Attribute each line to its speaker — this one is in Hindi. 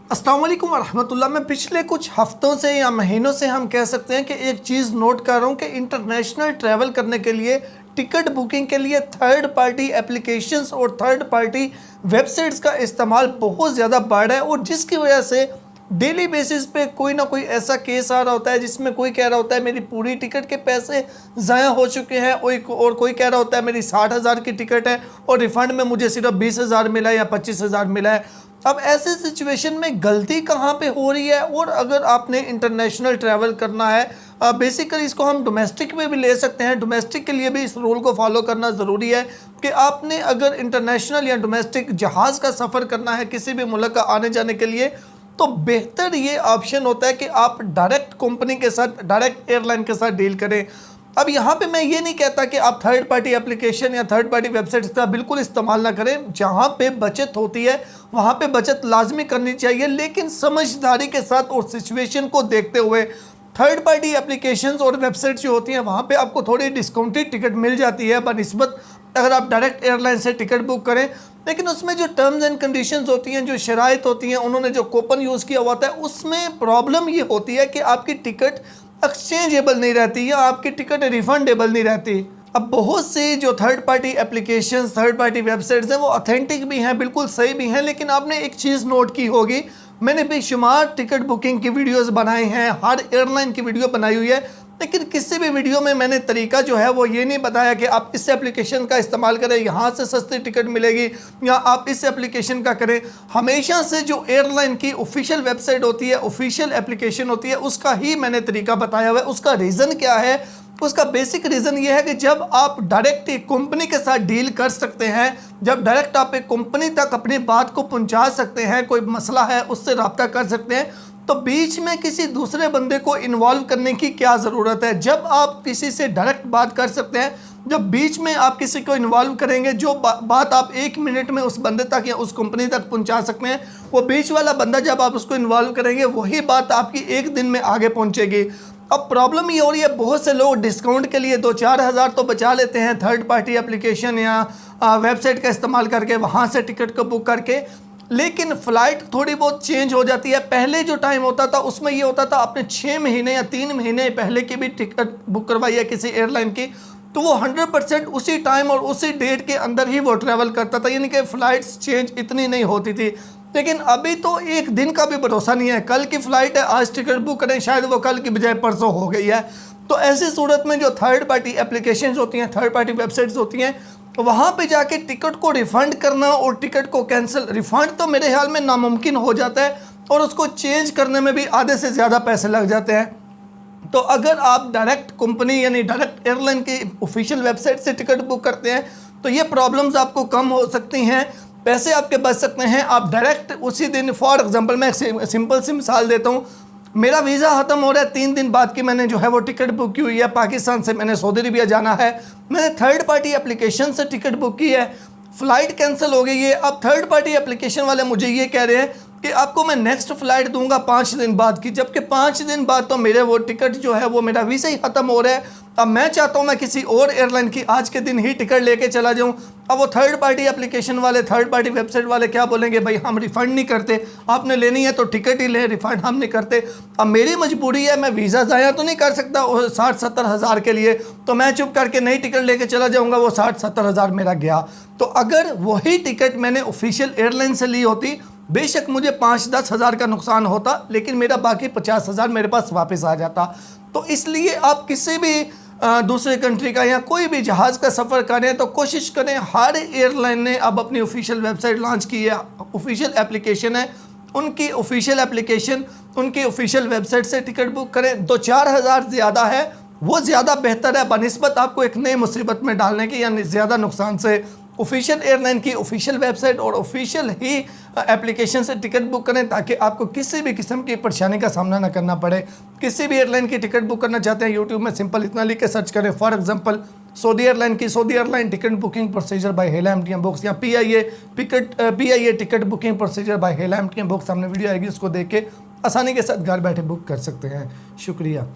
Speaker 1: अस्सलाम वालेकुम वरहमतुल्लाह। मैं पिछले कुछ हफ्तों से या महीनों से हम कह सकते हैं कि एक चीज़ नोट कर रहा हूँ कि इंटरनेशनल ट्रैवल करने के लिए टिकट बुकिंग के लिए थर्ड पार्टी एप्लीकेशंस और थर्ड पार्टी वेबसाइट्स का इस्तेमाल बहुत ज़्यादा बढ़ रहा है, और जिसकी वजह से डेली बेसिस पे कोई ना कोई ऐसा केस आ रहा होता है जिसमें कोई कह रहा होता है मेरी पूरी टिकट के पैसे ज़ाया हो चुके हैं, और कोई कह रहा होता है मेरी 60,000 की टिकट है और रिफ़ंड में मुझे सिर्फ 20,000 मिला है या 25,000 मिला है। अब ऐसे सिचुएशन में गलती कहाँ पे हो रही है? और अगर आपने इंटरनेशनल ट्रैवल करना है, बेसिकली इसको हम डोमेस्टिक में भी ले सकते हैं, डोमेस्टिक के लिए भी इस रूल को फॉलो करना ज़रूरी है कि आपने अगर इंटरनेशनल या डोमेस्टिक जहाज़ का सफ़र करना है किसी भी मुल्क का आने जाने के लिए, तो बेहतर ये ऑप्शन होता है कि आप डायरेक्ट कंपनी के साथ, डायरेक्ट एयरलाइन के साथ डील करें। अब यहाँ पे मैं ये नहीं कहता कि आप थर्ड पार्टी एप्लीकेशन या थर्ड पार्टी वेबसाइट्स का बिल्कुल इस्तेमाल ना करें। जहाँ पे बचत होती है वहाँ पे बचत लाजमी करनी चाहिए, लेकिन समझदारी के साथ और सिचुएशन को देखते हुए। थर्ड पार्टी एप्लीकेशंस और वेबसाइट्स जो होती हैं वहाँ पे आपको थोड़ी डिस्काउंटेड टिकट मिल जाती है बनिस्बत अगर आप डायरेक्ट एयरलाइन से टिकट बुक करें, लेकिन उसमें जो टर्म्स एंड कंडीशंस होती हैं, जो शराइत होती हैं, उन्होंने जो कूपन यूज़ किया होता है, उसमें प्रॉब्लम ये होती है कि आपकी टिकट एक्सचेंजेबल नहीं रहती या आपकी टिकट रिफंडेबल नहीं रहती। अब बहुत सी जो third party applications, third party websites हैं वो ऑथेंटिक भी हैं, बिल्कुल सही भी हैं, लेकिन आपने एक चीज़ नोट की होगी, मैंने बेशुमार टिकट बुकिंग की वीडियोस बनाए हैं, हर एयरलाइन की वीडियो बनाई हुई है, लेकिन किसी भी वीडियो में मैंने तरीका जो है वो ये नहीं बताया कि आप इस एप्लीकेशन का इस्तेमाल करें, यहाँ से सस्ती टिकट मिलेगी, या आप इस एप्लीकेशन का करें। हमेशा से जो एयरलाइन की ऑफिशियल वेबसाइट होती है, ऑफिशियल एप्लीकेशन होती है, उसका ही मैंने तरीका बताया हुआ है। उसका रीज़न क्या है? उसका बेसिक रीज़न ये है कि जब आप डायरेक्ट एक कंपनी के साथ डील कर सकते हैं, जब डायरेक्ट आप एक कंपनी तक अपनी बात को पहुंचा सकते हैं, कोई मसला है उससे रब्ता कर सकते हैं, तो बीच में किसी दूसरे बंदे को इन्वॉल्व करने की क्या ज़रूरत है? जब आप किसी से डायरेक्ट बात कर सकते हैं, जब बीच में आप किसी को इन्वॉल्व करेंगे, जो बात आप 1 मिनट में उस बंदे तक या उस कंपनी तक पहुंचा सकते हैं, वो बीच वाला बंदा जब आप उसको इन्वॉल्व करेंगे वही बात आपकी 1 दिन में आगे पहुंचेगी। अब प्रॉब्लम ये हो रही है, बहुत से लोग डिस्काउंट के लिए 2-4 हज़ार तो बचा लेते हैं थर्ड पार्टी एप्लीकेशन या वेबसाइट का इस्तेमाल करके, वहाँ से टिकट को बुक करके, लेकिन फ़्लाइट थोड़ी बहुत चेंज हो जाती है। पहले जो टाइम होता था उसमें ये होता था आपने 6 महीने या 3 महीने पहले की भी टिकट बुक करवाई है किसी एयरलाइन की, तो वो 100% उसी टाइम और उसी डेट के अंदर ही वो ट्रैवल करता था, यानी कि फ़्लाइट्स चेंज इतनी नहीं होती थी। लेकिन अभी तो एक दिन का भी भरोसा नहीं है, कल की फ़्लाइट है, आज टिकट बुक करें, शायद वो कल की बजाय परसों हो गई है। तो ऐसी सूरत में जो थर्ड पार्टी एप्लीकेशंस होती हैं, थर्ड पार्टी वेबसाइट्स होती हैं, वहाँ पे जाके टिकट को रिफ़ंड करना और टिकट को कैंसिल, रिफ़ंड तो मेरे ख्याल में नामुमकिन हो जाता है, और उसको चेंज करने में भी आधे से ज़्यादा पैसे लग जाते हैं। तो अगर आप डायरेक्ट कंपनी यानी डायरेक्ट एयरलाइन की ऑफिशियल वेबसाइट से टिकट बुक करते हैं तो ये प्रॉब्लम्स आपको कम हो सकती हैं, पैसे आपके बच सकते हैं। आप डायरेक्ट उसी दिन, फॉर एग्जांपल मैं सिंपल सी मिसाल देता हूँ, मेरा वीज़ा ख़त्म हो रहा है, 3 दिन बाद की मैंने जो है वो टिकट बुक की हुई है, पाकिस्तान से मैंने सऊदी अरबिया जाना है, मैंने थर्ड पार्टी एप्लीकेशन से टिकट बुक की है, फ़्लाइट कैंसिल हो गई है। अब थर्ड पार्टी एप्लीकेशन वाले मुझे ये कह रहे हैं कि आपको मैं नेक्स्ट फ़्लाइट दूंगा 5 दिन बाद की, जबकि 5 दिन बाद तो मेरे वो टिकट जो है वो मेरा वीज़ा ही ख़त्म हो रहा है। अब मैं चाहता हूँ मैं किसी और एयरलाइन की आज के दिन ही टिकट लेके चला जाऊँ। अब वो थर्ड पार्टी एप्लीकेशन वाले, थर्ड पार्टी वेबसाइट वाले क्या बोलेंगे, भाई हम रिफ़ंड नहीं करते, आपने लेनी है तो टिकट ही ले, रिफ़ंड हम नहीं करते। अब मेरी मजबूरी है, मैं वीज़ा ज़ाया तो नहीं कर सकता 60-70 हज़ार के लिए, तो मैं चुप करके नई टिकट लेके चला जाऊँगा, वो 60-70 हज़ार मेरा गया। तो अगर वही टिकट मैंने ऑफिशियल एयरलाइन से ली होती, बेशक मुझे 5-10 हज़ार का नुकसान होता, लेकिन मेरा बाकी 50 हज़ार मेरे पास वापस आ जाता। तो इसलिए आप किसी भी दूसरे कंट्री का या कोई भी जहाज़ का सफ़र करें तो कोशिश करें, हर एयरलाइन ने अब अपनी ऑफिशियल वेबसाइट लॉन्च की है, ऑफिशियल एप्लीकेशन है, उनकी ऑफिशियल एप्लीकेशन, उनकी ऑफिशियल वेबसाइट से टिकट बुक करें। 2-4 हज़ार ज़्यादा है, वो ज़्यादा बेहतर है बनिस्बत आपको एक नई मुसीबत में डालने की या ज़्यादा नुकसान से। ऑफिशियल एयरलाइन की ऑफिशियल वेबसाइट और ऑफिशियल ही एप्लीकेशन से टिकट बुक करें, ताकि आपको किसी भी किस्म की परेशानी का सामना ना करना पड़े। किसी भी एयरलाइन की टिकट बुक करना चाहते हैं, यूट्यूब में सिंपल इतना लिख के सर्च करें, फॉर एग्जांपल सऊदी एयरलाइन की Saudi airline ticket booking procedure by हेला एमटीएम बुक्स, या PIA ticket booking procedure by हेला एमटीएम बुक्स, सामने वीडियो आएगी, उसको देख के आसानी के साथ घर बैठे बुक कर सकते हैं। शुक्रिया।